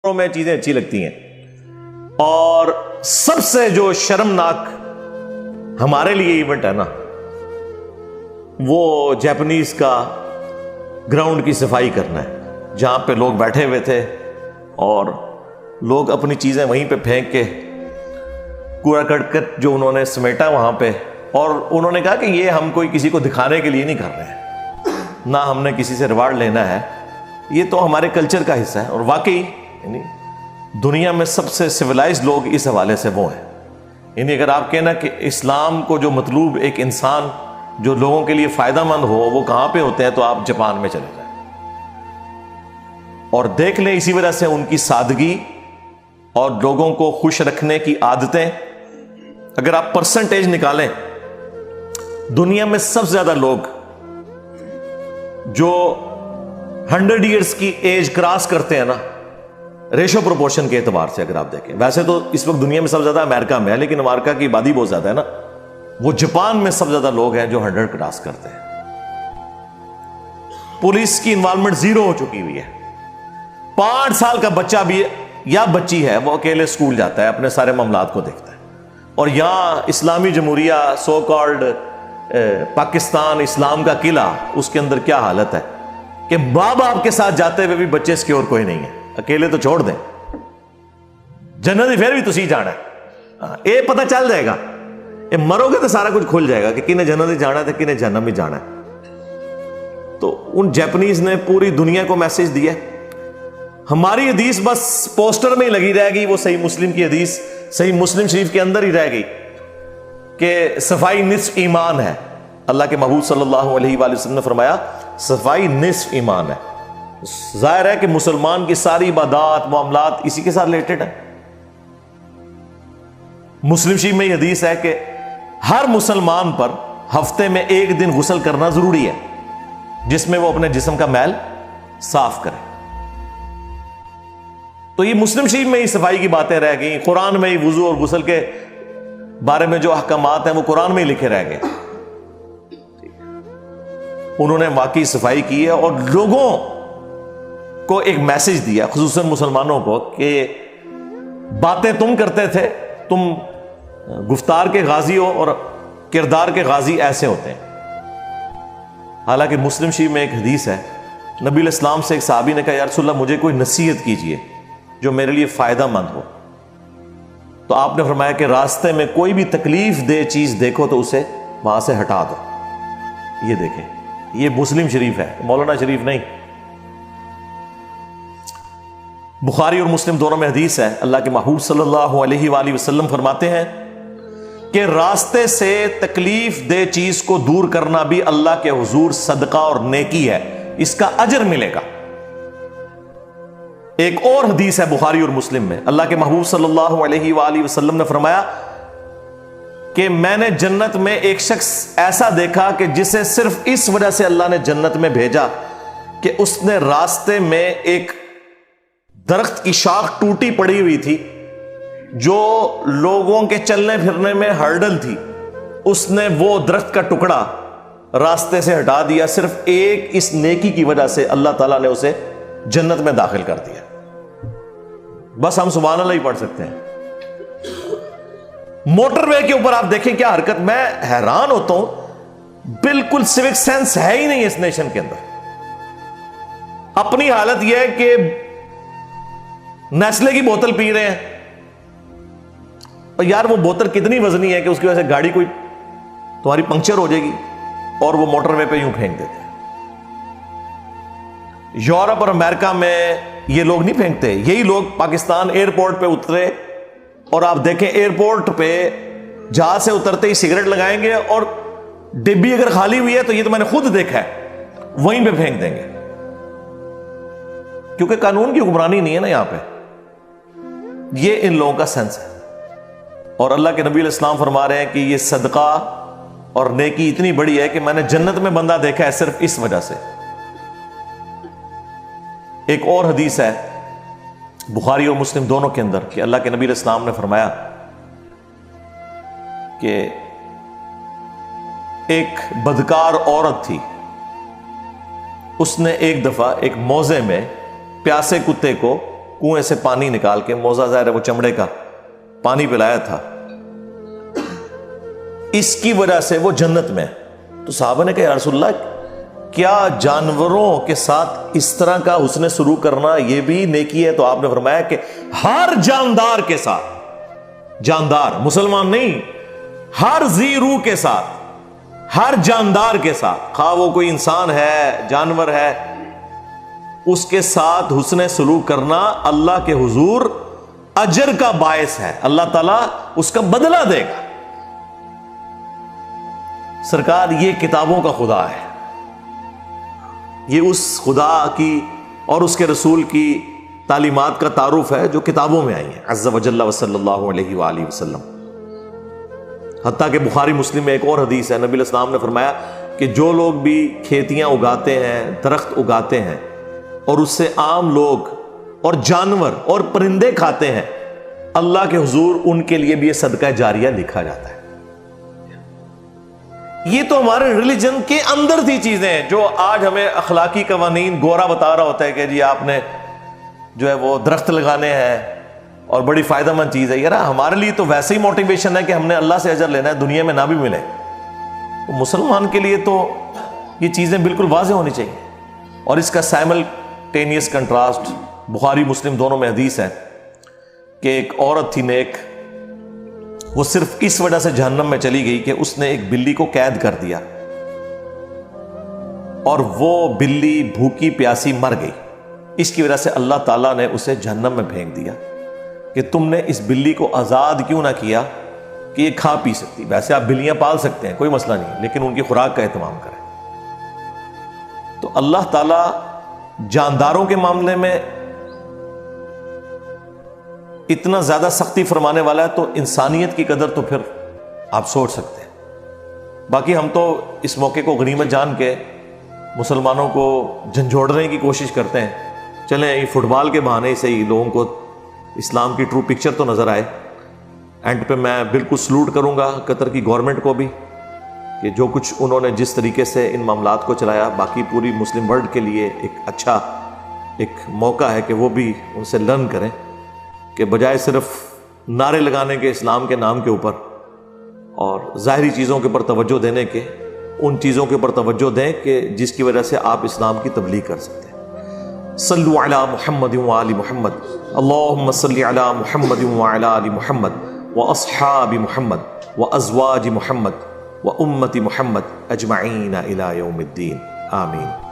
میں چیزیں اچھی لگتی ہیں، اور سب سے جو شرمناک ہمارے لیے ایونٹ ہے نا، وہ جاپنیز کا گراؤنڈ کی صفائی کرنا ہے، جہاں پہ لوگ بیٹھے ہوئے تھے اور لوگ اپنی چیزیں وہیں پہ پھینک کے کوڑا کرکٹ جو انہوں نے سمیٹا وہاں پہ، اور انہوں نے کہا کہ یہ ہم کوئی کسی کو دکھانے کے لیے نہیں کر رہے ہیں، نہ ہم نے کسی سے ریوارڈ لینا ہے، یہ تو ہمارے کلچر کا حصہ ہے۔ اور واقعی یعنی دنیا میں سب سے سویلائزڈ لوگ اس حوالے سے وہ ہیں۔ یعنی اگر آپ کہنا کہ اسلام کو جو مطلوب ایک انسان جو لوگوں کے لیے فائدہ مند ہو وہ کہاں پہ ہوتے ہیں، تو آپ جاپان میں چلے جائیں اور دیکھ لیں۔ اسی وجہ سے ان کی سادگی اور لوگوں کو خوش رکھنے کی عادتیں، اگر آپ پرسنٹیج نکالیں، دنیا میں سب سے زیادہ لوگ جو 100 ایئرس کی ایج کراس کرتے ہیں نا، ریشو پروپورشن کے اعتبار سے اگر آپ دیکھیں، ویسے تو اس وقت دنیا میں سب سے زیادہ امریکہ میں ہے، لیکن امریکہ کی آبادی بہت زیادہ ہے نا، وہ جاپان میں سب سے زیادہ لوگ ہیں جو 100 کراس کرتے ہیں۔ پولیس کی انوالومنٹ 0 ہو چکی ہوئی ہے۔ 5 سال کا بچہ بھی یا بچی ہے، وہ اکیلے اسکول جاتا ہے، اپنے سارے معاملات کو دیکھتا ہے۔ اور یہاں اسلامی جمہوریہ سو کالڈ پاکستان اسلام کا قلعہ، اس کے اندر کیا حالت ہے کہ باپ آپ کے ساتھ جاتے ہوئے بھی بچے سکیور کوئی نہیں ہے، اکیلے تو چھوڑ دیں، جنت پھر بھی تسی جانا ہے، یہ پتہ چل جائے گا، یہ مرو گے تو سارا کچھ کھل جائے گا کہ کنہیں جنت جانا ہے تو کنہیں جہنم میں جانا ہے۔ تو ان جاپنیز نے پوری دنیا کو میسج دیا۔ ہماری حدیث بس پوسٹر میں ہی لگی رہ گئی، وہ صحیح مسلم کی حدیث صحیح مسلم شریف کے اندر ہی رہ گئی کہ صفائی نصف ایمان ہے۔ اللہ کے محبوب صلی اللہ علیہ وآلہ وسلم نے فرمایا صفائی نصف ایمان ہے۔ ظاہر ہے کہ مسلمان کی ساری عبادات معاملات اسی کے ساتھ ریلیٹڈ ہیں۔ مسلم شریف میں یہ حدیث ہے کہ ہر مسلمان پر ہفتے میں 1 دن غسل کرنا ضروری ہے، جس میں وہ اپنے جسم کا میل صاف کرے۔ تو یہ مسلم شریف میں ہی صفائی کی باتیں رہ گئیں، قرآن میں ہی وضو اور غسل کے بارے میں جو احکامات ہیں وہ قرآن میں ہی لکھے رہ گئے۔ انہوں نے واقعی صفائی کی ہے اور لوگوں کو ایک میسج دیا، خصوصاً مسلمانوں کو، کہ باتیں تم کرتے تھے، تم گفتار کے غازی ہو اور کردار کے غازی ایسے ہوتے ہیں۔ حالانکہ مسلم شریف میں ایک حدیث ہے، نبی علیہ السلام سے ایک صحابی نے کہا یا رسول اللہ مجھے کوئی نصیحت کیجئے جو میرے لیے فائدہ مند ہو، تو آپ نے فرمایا کہ راستے میں کوئی بھی تکلیف دہ چیز دیکھو تو اسے وہاں سے ہٹا دو۔ یہ دیکھیں، یہ مسلم شریف ہے، مولانا شریف نہیں۔ بخاری اور مسلم دونوں میں حدیث ہے، اللہ کے محبوب صلی اللہ علیہ وآلہ وسلم فرماتے ہیں کہ راستے سے تکلیف دہ چیز کو دور کرنا بھی اللہ کے حضور صدقہ اور نیکی ہے، اس کا اجر ملے گا۔ ایک اور حدیث ہے بخاری اور مسلم میں، اللہ کے محبوب صلی اللہ علیہ وآلہ وسلم نے فرمایا کہ میں نے جنت میں ایک شخص ایسا دیکھا کہ جسے صرف اس وجہ سے اللہ نے جنت میں بھیجا کہ اس نے راستے میں ایک درخت کی شاخ ٹوٹی پڑی ہوئی تھی جو لوگوں کے چلنے پھرنے میں ہرڈل تھی، اس نے وہ درخت کا ٹکڑا راستے سے ہٹا دیا، صرف ایک اس نیکی کی وجہ سے اللہ تعالیٰ نے اسے جنت میں داخل کر دیا۔ بس ہم سبحان اللہ ہی پڑھ سکتے ہیں۔ موٹر وے کے اوپر آپ دیکھیں کیا حرکت، میں حیران ہوتا ہوں، بالکل سیوک سینس ہے ہی نہیں اس نیشن کے اندر۔ اپنی حالت یہ ہے کہ نیسلے کی بوتل پی رہے ہیں، اور یار وہ بوتل کتنی وزنی ہے کہ اس کی وجہ سے گاڑی کوئی تمہاری پنکچر ہو جائے گی، اور وہ موٹر وے پہ یوں پھینک دیتے ہیں۔ یورپ اور امریکہ میں یہ لوگ نہیں پھینکتے، یہی لوگ پاکستان ایئرپورٹ پہ اترے اور آپ دیکھیں ایئرپورٹ پہ جہاز سے اترتے ہی سگریٹ لگائیں گے، اور ڈبی اگر خالی ہوئی ہے تو یہ تو میں نے خود دیکھا ہے، وہیں پہ پھینک دیں گے، کیونکہ قانون کی حکمرانی نہیں ہے نا یہاں پہ۔ یہ ان لوگوں کا سینس ہے، اور اللہ کے نبی علیہ السلام فرما رہے ہیں کہ یہ صدقہ اور نیکی اتنی بڑی ہے کہ میں نے جنت میں بندہ دیکھا ہے صرف اس وجہ سے۔ ایک اور حدیث ہے بخاری اور مسلم دونوں کے اندر کہ اللہ کے نبی علیہ السلام نے فرمایا کہ ایک بدکار عورت تھی، اس نے ایک دفعہ ایک موضع میں پیاسے کتے کو کنویں سے پانی نکال کے، موزہ ظاہر ہے وہ چمڑے کا، پانی پلایا تھا، اس کی وجہ سے وہ جنت میں. تو صحابہ نے کہا یا رسول اللہ کیا جانوروں کے ساتھ اس طرح کا حسن سلوک کرنا یہ بھی نیکی ہے؟ تو آپ نے فرمایا کہ ہر جاندار کے ساتھ، جاندار مسلمان نہیں، ہر ذی روح کے ساتھ، ہر جاندار کے ساتھ، خواہ وہ کوئی انسان ہے جانور ہے، اس کے ساتھ حسن سلوک کرنا اللہ کے حضور اجر کا باعث ہے، اللہ تعالیٰ اس کا بدلہ دے گا. سرکار یہ کتابوں کا خدا ہے، یہ اس خدا کی اور اس کے رسول کی تعلیمات کا تعارف ہے جو کتابوں میں آئی ہیں عز وجل وصلی اللہ علیہ وآلہ وسلم. حتیٰ کہ بخاری مسلم میں ایک اور حدیث ہے، نبی علیہ السلام نے فرمایا کہ جو لوگ بھی کھیتیاں اگاتے ہیں، درخت اگاتے ہیں اور اس سے عام لوگ اور جانور اور پرندے کھاتے ہیں، اللہ کے حضور ان کے لیے بھی یہ صدقہ جاریہ لکھا جاتا ہے. یہ تو ہمارے ریلیجن کے اندر تھی چیزیں جو آج ہمیں اخلاقی قوانین گورا بتا رہا ہوتا ہے کہ جی آپ نے جو ہے وہ درخت لگانے ہیں اور بڑی فائدہ مند چیز ہے. یار ہمارے لیے تو ویسے ہی موٹیویشن ہے کہ ہم نے اللہ سے اجر لینا ہے، دنیا میں نہ بھی ملے. تو مسلمان کے لیے تو یہ چیزیں بالکل واضح ہونی چاہیے. اور اس کا سائملٹینیس کنٹراسٹ بخاری مسلم دونوں میں حدیث ہے کہ ایک عورت تھی نیک، وہ صرف اس وجہ سے جہنم میں چلی گئی کہ اس نے ایک بلی کو قید کر دیا اور وہ بلی بھوکی پیاسی مر گئی. اس کی وجہ سے اللہ تعالیٰ نے اسے جہنم میں پھینک دیا کہ تم نے اس بلی کو آزاد کیوں نہ کیا کہ یہ کھا پی سکتی. ویسے آپ بلیاں پال سکتے ہیں، کوئی مسئلہ نہیں، لیکن ان کی خوراک کا اہتمام کریں. تو اللہ تعالیٰ جانداروں کے معاملے میں اتنا زیادہ سختی فرمانے والا ہے تو انسانیت کی قدر تو پھر آپ سوچ سکتے ہیں. باقی ہم تو اس موقع کو غنیمت جان کے مسلمانوں کو جھنجھوڑنے کی کوشش کرتے ہیں. چلیں یہ فٹ بال کے بہانے سے ہی لوگوں کو اسلام کی ٹرو پکچر تو نظر آئے. اینڈ پہ میں بالکل سلوٹ کروں گا قطر کی گورنمنٹ کو بھی کہ جو کچھ انہوں نے جس طریقے سے ان معاملات کو چلایا. باقی پوری مسلم ورلڈ کے لیے ایک اچھا ایک موقع ہے کہ وہ بھی ان سے لرن کریں کہ بجائے صرف نعرے لگانے کے اسلام کے نام کے اوپر اور ظاہری چیزوں کے اوپر توجہ دینے کے، ان چیزوں کے اوپر توجہ دیں کہ جس کی وجہ سے آپ اسلام کی تبلیغ کر سکتے ہیں. صلو علی محمد وآل محمد، اللہم صلی علی محمد وعلی آل محمد واصحاب محمد وازواج محمد وامت محمد اجمعین الی یوم الدین. آمین.